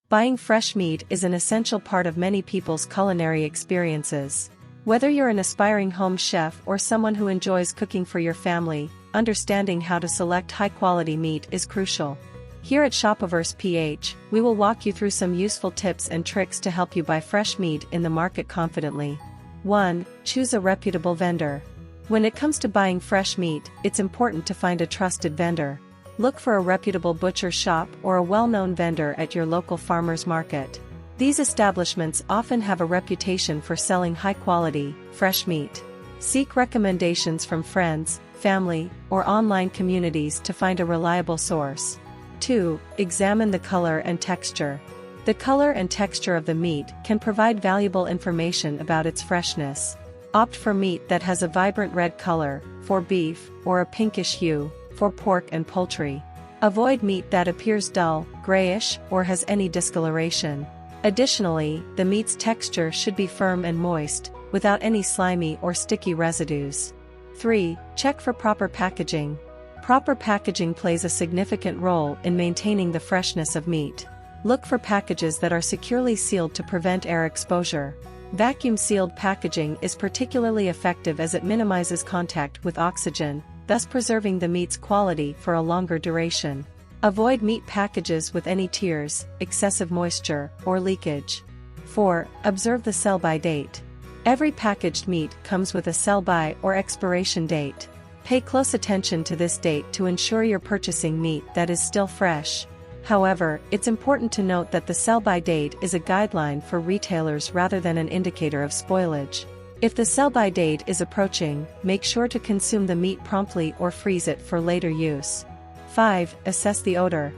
Buying fresh meat is an essential part of many people's culinary experiences. Whether you're an aspiring home chef or someone who enjoys cooking for your family, understanding how to select high-quality meat is crucial. Here at Shoppiverse PH, we will walk you through some useful tips and tricks to help you buy fresh meat in the market confidently. 1. Choose a reputable vendor. When it comes to buying fresh meat, it's important to find a trusted vendor. Look for a reputable butcher shop or a well-known vendor at your local farmer's market. These establishments often have a reputation for selling high-quality, fresh meat. Seek recommendations from friends, family, or online communities to find a reliable source. 2. Examine the color and texture. The color and texture of the meat can provide valuable information about its freshness. Opt for meat that has a vibrant red color, for beef, or a pinkish hue, for pork and poultry. Avoid meat that appears dull, grayish, or has any discoloration. Additionally, the meat's texture should be firm and moist, without any slimy or sticky residues. 3. Check for proper packaging. Proper packaging plays a significant role in maintaining the freshness of meat. Look for packages that are securely sealed to prevent air exposure. Vacuum-sealed packaging is particularly effective as it minimizes contact with oxygen, thus preserving the meat's quality for a longer duration. Avoid meat packages with any tears, excessive moisture, or leakage. 4. Observe the sell-by date. Every packaged meat comes with a sell-by or expiration date. Pay close attention to this date to ensure you're purchasing meat that is still fresh. However, it's important to note that the sell-by date is a guideline for retailers rather than an indicator of spoilage. If the sell-by date is approaching, make sure to consume the meat promptly or freeze it for later use. 5. Assess the odor.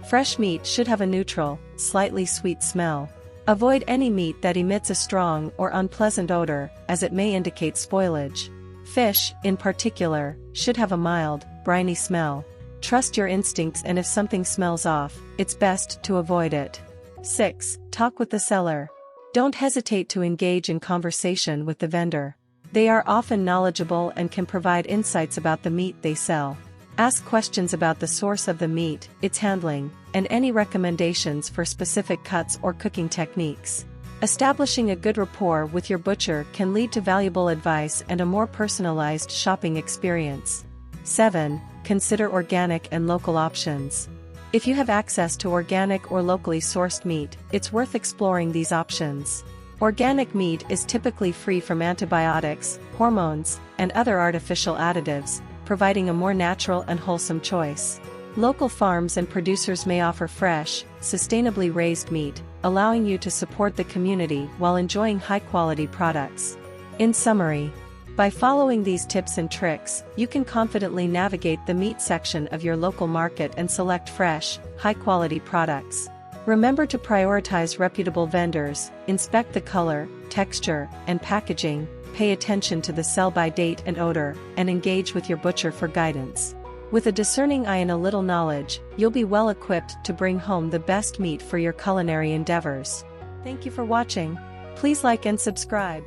Fresh meat should have a neutral, slightly sweet smell. Avoid any meat that emits a strong or unpleasant odor, as it may indicate spoilage. Fish, in particular, should have a mild, briny smell. Trust your instincts, and if something smells off, it's best to avoid it. 6. Talk with the seller. Don't hesitate to engage in conversation with the vendor. They are often knowledgeable and can provide insights about the meat they sell. Ask questions about the source of the meat, its handling, and any recommendations for specific cuts or cooking techniques. Establishing a good rapport with your butcher can lead to valuable advice and a more personalized shopping experience. 7. Consider organic and local options. If you have access to organic or locally sourced meat, it's worth exploring these options. Organic meat is typically free from antibiotics, hormones, and other artificial additives, providing a more natural and wholesome choice. Local farms and producers may offer fresh, sustainably raised meat, allowing you to support the community while enjoying high-quality products. In summary, by following these tips and tricks, you can confidently navigate the meat section of your local market and select fresh, high-quality products. Remember to prioritize reputable vendors, inspect the color, texture, and packaging, pay attention to the sell-by date and odor, and engage with your butcher for guidance. With a discerning eye and a little knowledge, you'll be well equipped to bring home the best meat for your culinary endeavors. Thank you for watching. Please like and subscribe.